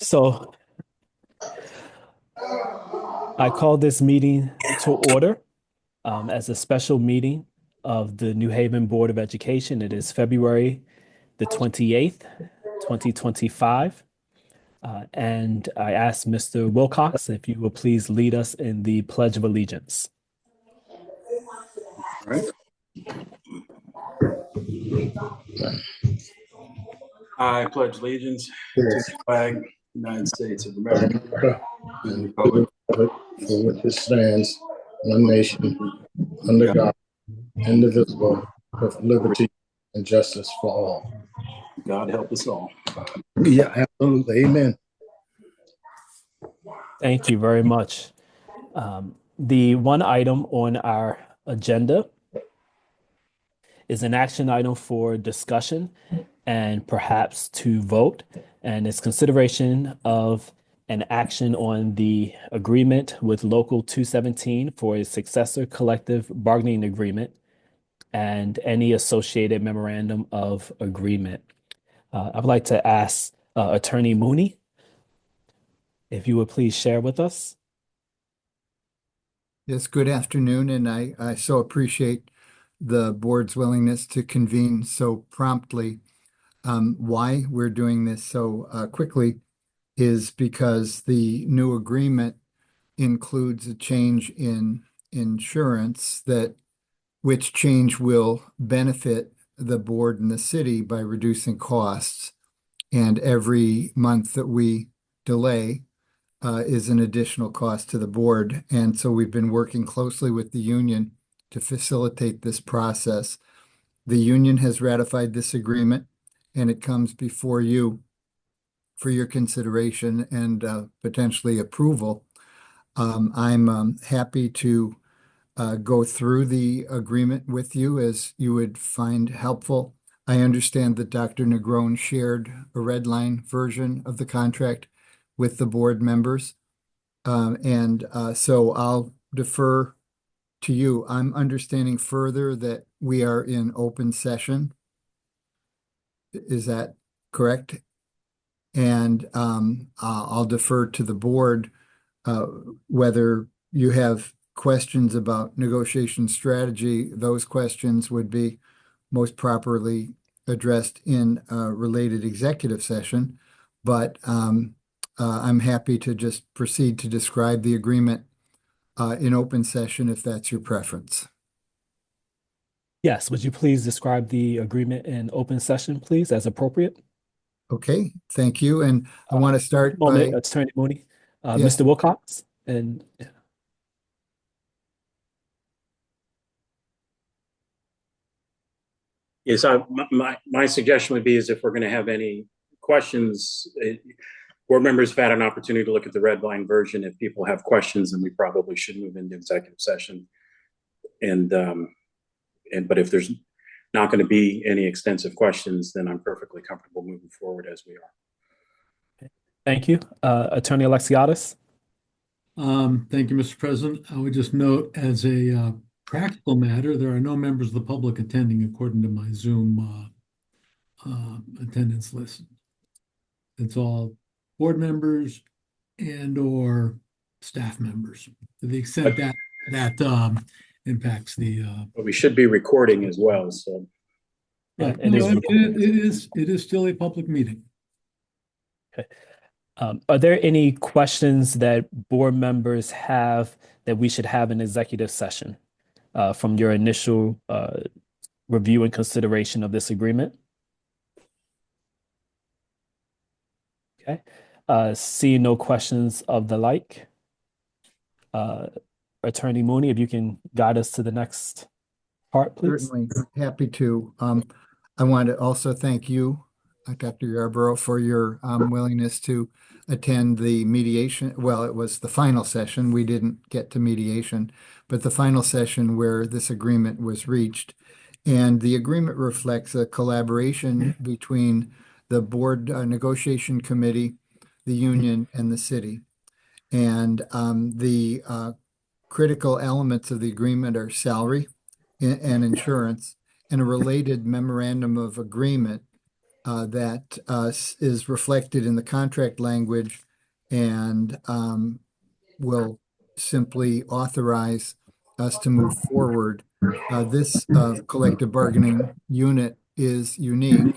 So I call this meeting to order as a special meeting of the New Haven Board of Education. It is February the 28th, 2025. And I ask Mr. Wilcox if you will please lead us in the Pledge of Allegiance. All right. I pledge allegiance to the flag of the United States of America and the republic for which it stands, one nation, under God, indivisible, with liberty and justice for all. God help us all. Yeah, absolutely. Amen. Thank you very much. The one item on our agenda is an action item for discussion and perhaps to vote, and it's consideration of an action on the agreement with Local 217 for a successor collective bargaining agreement and any associated memorandum of agreement. I would like to ask Attorney Mooney if you would please share with us. Yes, good afternoon, and I so appreciate the board's willingness to convene so promptly. Why we're doing this so quickly is because the new agreement includes a change in insurance which change will benefit the board and the city by reducing costs. And every month that we delay is an additional cost to the board. And so we've been working closely with the union to facilitate this process. The union has ratified this agreement, and it comes before you for your consideration and potentially approval. I'm happy to go through the agreement with you as you would find helpful. I understand that Dr. Negron shared a red line version of the contract with the board members. So I'll defer to you. I'm understanding further that we are in open session. Is that correct? And I'll defer to the board whether you have questions about negotiation strategy. Those questions would be most properly addressed in a related executive session. But I'm happy to just proceed to describe the agreement in open session if that's your preference. Yes, would you please describe the agreement in open session, please, as appropriate? Okay, thank you. And I want to start by Attorney Mooney, Yes. Mr. Wilcox, and Yes, my suggestion would be is if we're going to have any questions, board members have had an opportunity to look at the red line version. If people have questions, then we probably should move into executive session. But if there's not going to be any extensive questions, then I'm perfectly comfortable moving forward as we are. thank you. Attorney Alexiadis. Thank you, Mr. President. I would just note as a practical matter, there are no members of the public attending according to my Zoom attendance list. It's all board members and or staff members to the extent that impacts the. But we should be recording as well. So Yeah, it is still a public meeting. Okay. Are there any questions that board members have that we should have in executive session from your initial review and consideration of this agreement? Okay. Seeing no questions of the like, Attorney Mooney, if you can guide us to the next part, please. Certainly, happy to. I want to also thank you, Dr. Yarborough, for your willingness to attend the mediation. Well, it was the final session. We didn't get to mediation, but the final session where this agreement was reached. And the agreement reflects a collaboration between the board negotiation committee, the union, and the city. And the critical elements of the agreement are salary and insurance, and a related memorandum of agreement that is reflected in the contract language and will simply authorize us to move forward. This collective bargaining unit is unique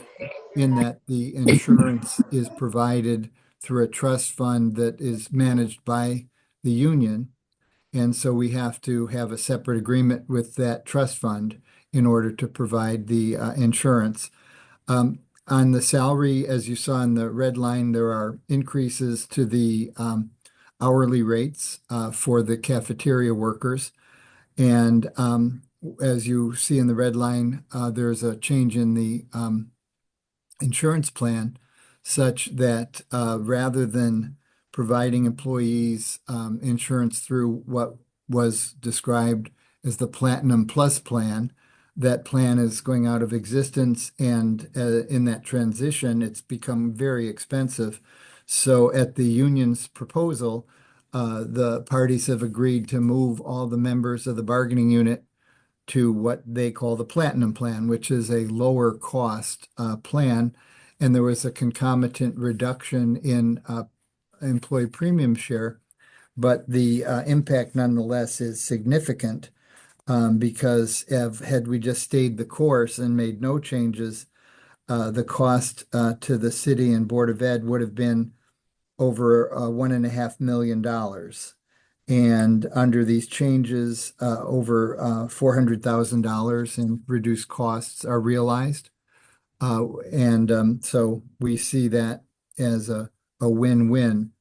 in that the insurance is provided through a trust fund that is managed by the union. And so we have to have a separate agreement with that trust fund in order to provide the insurance. On the salary, as you saw in the red line, there are increases to the hourly rates for the cafeteria workers. And as you see in the red line, there's a change in the insurance plan such that rather than providing employees insurance through what was described as the Platinum Plus plan, that plan is going out of existence, and in that transition, it's become very expensive. So at the union's proposal, the parties have agreed to move all the members of the bargaining unit to what they call the Platinum Plan, which is a lower cost plan. And there was a concomitant reduction in employee premium share, but the impact nonetheless is significant because had we just stayed the course and made no changes, the cost to the city and Board of Ed would have been over $1.5 million. And under these changes, over $400,000 in reduced costs are realized. So we see that as a win-win.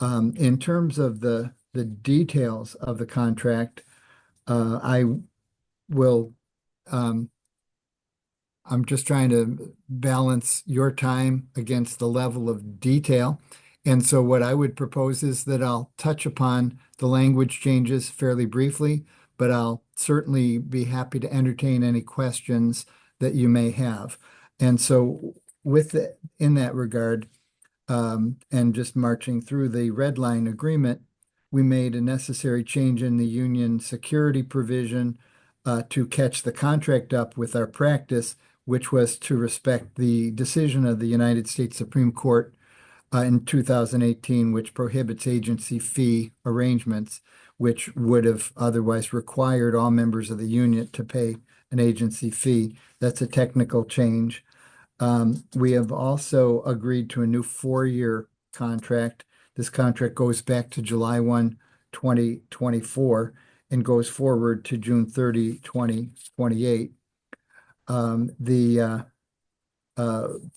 In terms of the details of the contract, I will I'm just trying to balance your time against the level of detail. And so what I would propose is that I'll touch upon the language changes fairly briefly, but I'll certainly be happy to entertain any questions that you may have. And so in that regard, and just marching through the red line agreement, we made a necessary change in the union security provision to catch the contract up with our practice, which was to respect the decision of the United States Supreme Court in 2018, which prohibits agency fee arrangements, which would have otherwise required all members of the union to pay an agency fee. That's a technical change. We have also agreed to a new 4-year contract. This contract goes back to July 1, 2024 and goes forward to June 30, 2028. The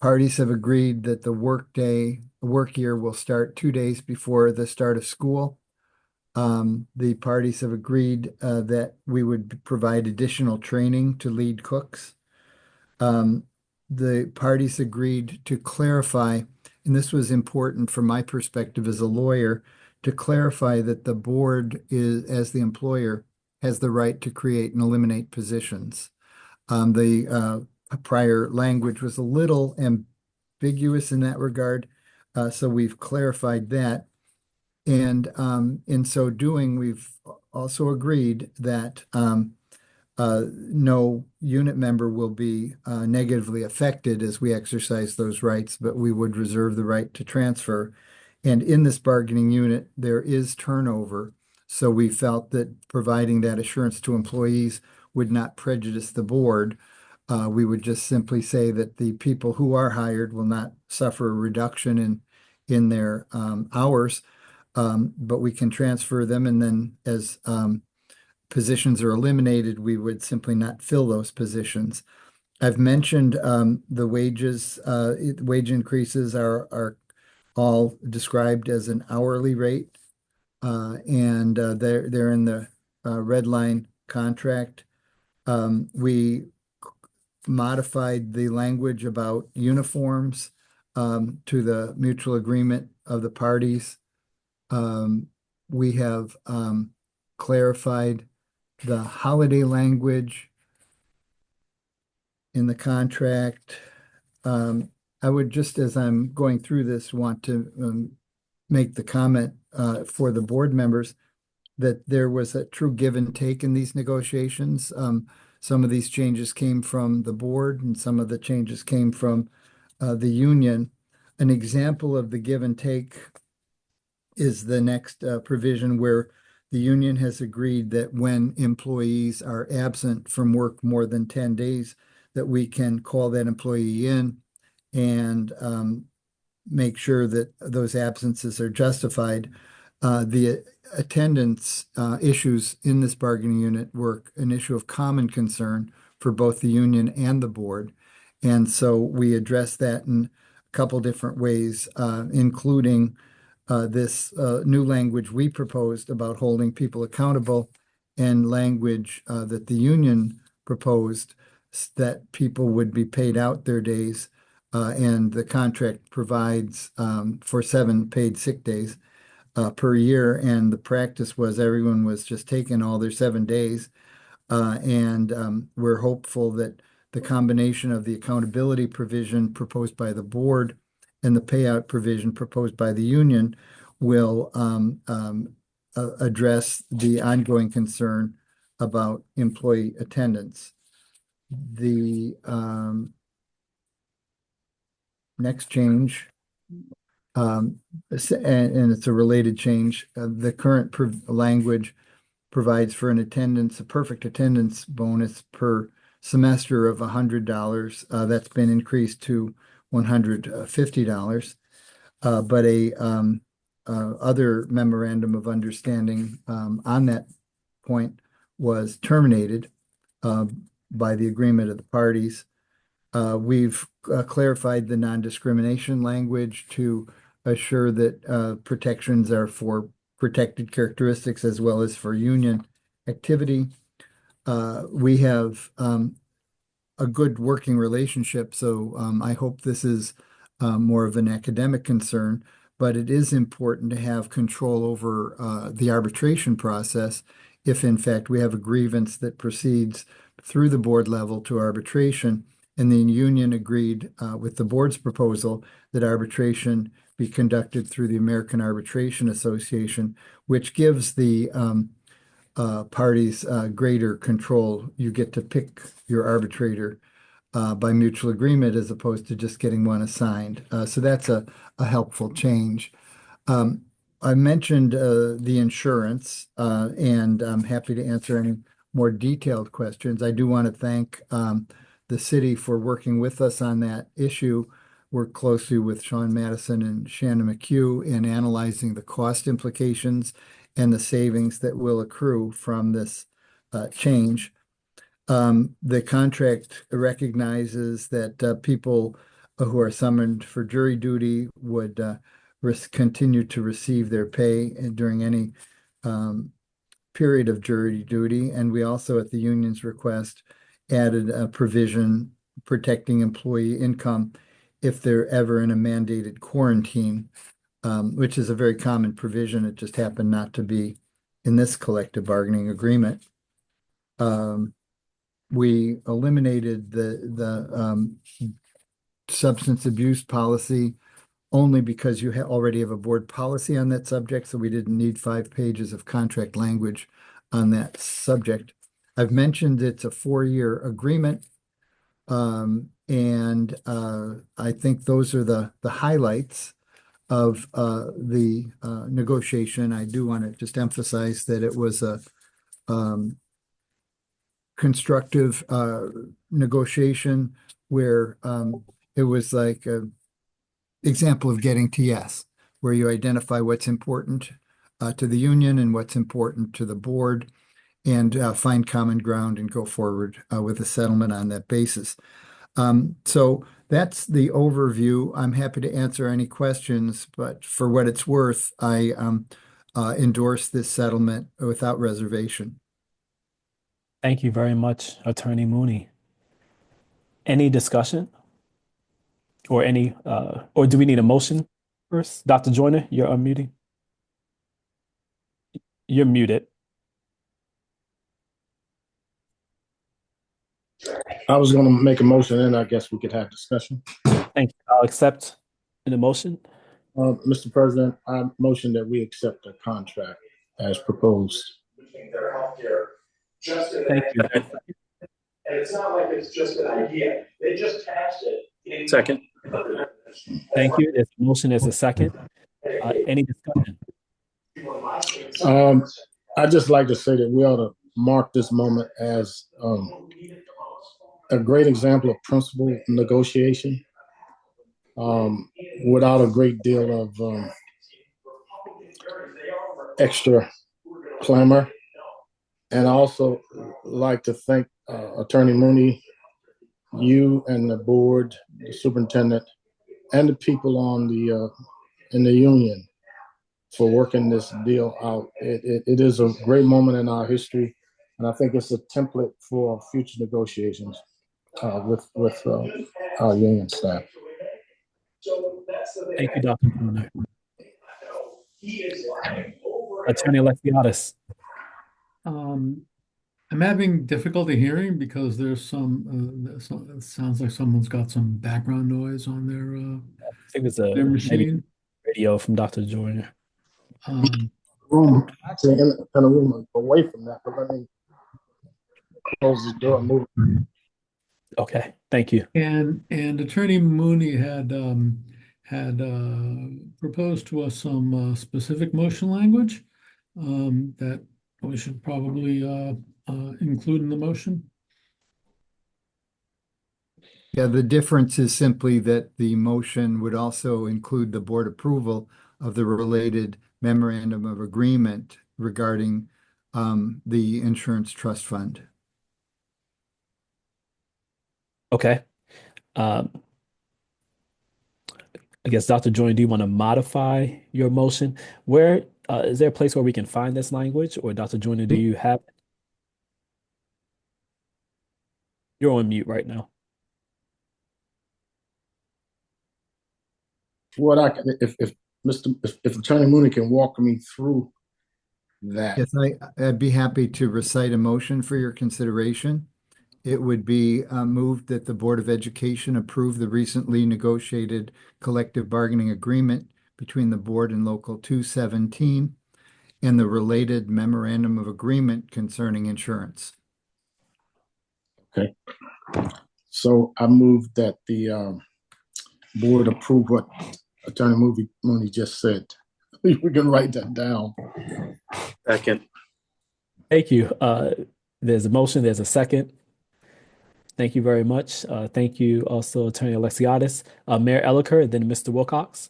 parties have agreed that the work year will start 2 days before the start of school. The parties have agreed that we would provide additional training to lead cooks. The parties agreed to clarify, and this was important from my perspective as a lawyer, to clarify that the board is, as the employer, has the right to create and eliminate positions. The prior language was a little ambiguous in that regard, so we've clarified that. And in so doing, we've also agreed that no unit member will be negatively affected as we exercise those rights, but we would reserve the right to transfer. And in this bargaining unit, there is turnover. So we felt that providing that assurance to employees would not prejudice the board. We would just simply say that the people who are hired will not suffer a reduction in their hours, but we can transfer them. And then as positions are eliminated, we would simply not fill those positions. I've mentioned the wages, wage increases are all described as an hourly rate, and they're in the red line contract. We modified the language about uniforms to the mutual agreement of the parties. We have clarified the holiday language in the contract. I would just, as I'm going through this, want to make the comment for the board members that there was a true give and take in these negotiations. Some of these changes came from the board and some of the changes came from the union. An example of the give and take is the next provision where the union has agreed that when employees are absent from work more than 10 days, that we can call that employee in and make sure that those absences are justified. The attendance issues in this bargaining unit were an issue of common concern for both the union and the board. And so we addressed that in a couple different ways, including this new language we proposed about holding people accountable and language that the union proposed that people would be paid out their days. And the contract provides for 7 paid sick days per year. And the practice was everyone was just taking all their 7 days. And we're hopeful that the combination of the accountability provision proposed by the board and the payout provision proposed by the union will address the ongoing concern about employee attendance. The next change, and it's a related change, the current language provides for a perfect attendance bonus per semester of $100. That's been increased to $150. But other memorandum of understanding on that point was terminated by the agreement of the parties. We've clarified the non-discrimination language to assure that protections are for protected characteristics as well as for union activity. We have a good working relationship, so I hope this is more of an academic concern, but it is important to have control over the arbitration process if in fact we have a grievance that proceeds through the board level to arbitration. And the union agreed with the board's proposal that arbitration be conducted through the American Arbitration Association, which gives the parties greater control. You get to pick your arbitrator by mutual agreement as opposed to just getting one assigned. So that's a helpful change. I mentioned the insurance, and I'm happy to answer any more detailed questions. I do want to thank the city for working with us on that issue. Worked closely with Sean Madison and Shannon McHugh in analyzing the cost implications and the savings that will accrue from this change. The contract recognizes that people who are summoned for jury duty would continue to receive their pay during any period of jury duty. And we also, at the union's request, added a provision protecting employee income if they're ever in a mandated quarantine, which is a very common provision. It just happened not to be in this collective bargaining agreement. We eliminated the substance abuse policy only because you already have a board policy on that subject, so we didn't need 5 pages of contract language on that subject. I've mentioned it's a 4-year agreement, and I think those are the highlights of the negotiation. I do want to just emphasize that it was a constructive negotiation where it was like an example of getting to yes, where you identify what's important to the union and what's important to the board, and find common ground and go forward with a settlement on that basis. So that's the overview. I'm happy to answer any questions, but for what it's worth, I endorse this settlement without reservation. Thank you very much, Attorney Mooney. Any discussion or or do we need a motion first? Dr. Joyner, you're unmuting. You're muted. I was going to make a motion, and I guess we could have discussion. Thank you. I'll accept the motion. Mr. President, I motion that we accept the contract as proposed. Thank you. And it's not like it's just an idea. They just passed it. Second. Thank you. There's a motion, there's a second. Any discussion? I'd just like to say that we ought to mark this moment as a great example of principled negotiation without a great deal of extra clamor. And I also like to thank Attorney Mooney, you and the board, the superintendent, and the people on the in the union for working this deal out. It is a great moment in our history, and I think it's a template for future negotiations with our union staff. Thank you, Dr. Joyner. Attorney Alexiadis. I'm having difficulty hearing because there's it sounds like someone's got some background noise on I think it's their maybe machine. radio from Dr. Joyner. Room actually in a room away from that, but let me close the door and move. Okay, thank you. And Attorney Mooney had proposed to us some specific motion language that we should probably include in the motion. Yeah, the difference is simply that the motion would also include the board approval of the related memorandum of agreement regarding the insurance trust fund. Okay. I guess, Dr. Joyner, do you want to modify your motion? Where is there a place where we can find this language? Or Dr. Joyner, do you have it? You're on mute right now. What I if Attorney Mooney can walk me through that. Yes, I'd be happy to recite a motion for your consideration. It would be moved that the Board of Education approve the recently negotiated collective bargaining agreement between the board and Local 217 and the related memorandum of agreement concerning insurance. Okay. So I move that the board approve what Attorney Mooney just said. We can write that down. Second. Thank you. There's a motion, there's a second. Thank you very much. Thank you also, Attorney Alexiadis. Mayor Elliker, then Mr. Wilcox.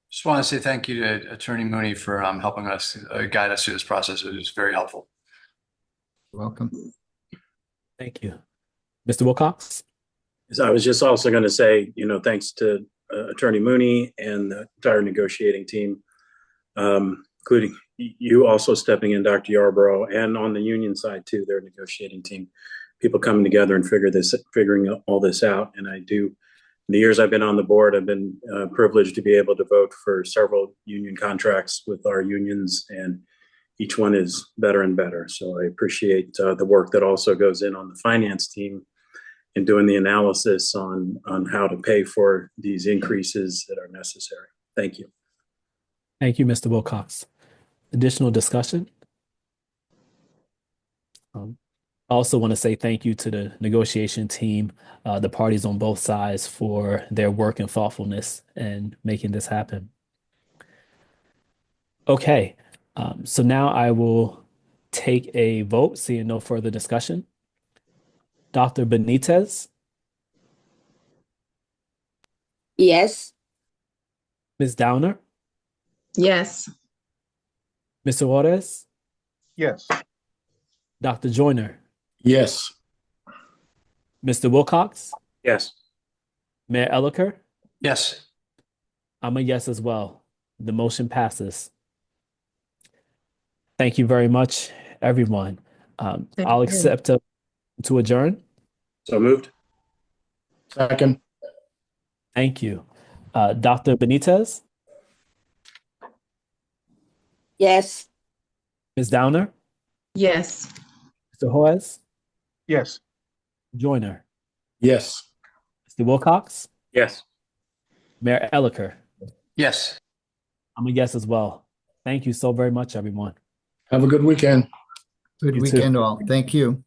Just want to say thank you to Attorney Mooney for helping us guide us through this process. It was very helpful. You're welcome. Thank you. Mr. Wilcox? So I was just also going to say, thanks to Attorney Mooney and the entire negotiating team, including you also stepping in, Dr. Yarborough, and on the union side too, their negotiating team, people coming together and figuring all this out. And in the years I've been on the board, I've been privileged to be able to vote for several union contracts with our unions, and each one is better and better. So I appreciate the work that also goes in on the finance team in doing the analysis on how to pay for these increases that are necessary. Thank you. Thank you, Mr. Wilcox. Additional discussion? I also want to say thank you to the negotiation team, the parties on both sides, for their work and thoughtfulness in making this happen. Okay, so now I will take a vote, seeing no further discussion. Dr. Benitez, Yes. Ms. Downer, Yes. Mr. Juarez, Yes. Dr. Joyner, Yes. Mr. Wilcox, Yes. Mayor Elliker. Yes. I'm a yes as well. The motion passes. Thank you very much, everyone. I'll accept to adjourn. So moved. Second. Thank you. Dr. Benitez, Yes. Ms. Downer, Yes. Mr. Juarez, Yes. Joyner, Yes. Mr. Wilcox, Yes. Mayor Elliker. Yes. I'm a yes as well. Thank you so very much, everyone. Have a good weekend. Good You too. weekend all. Thank you.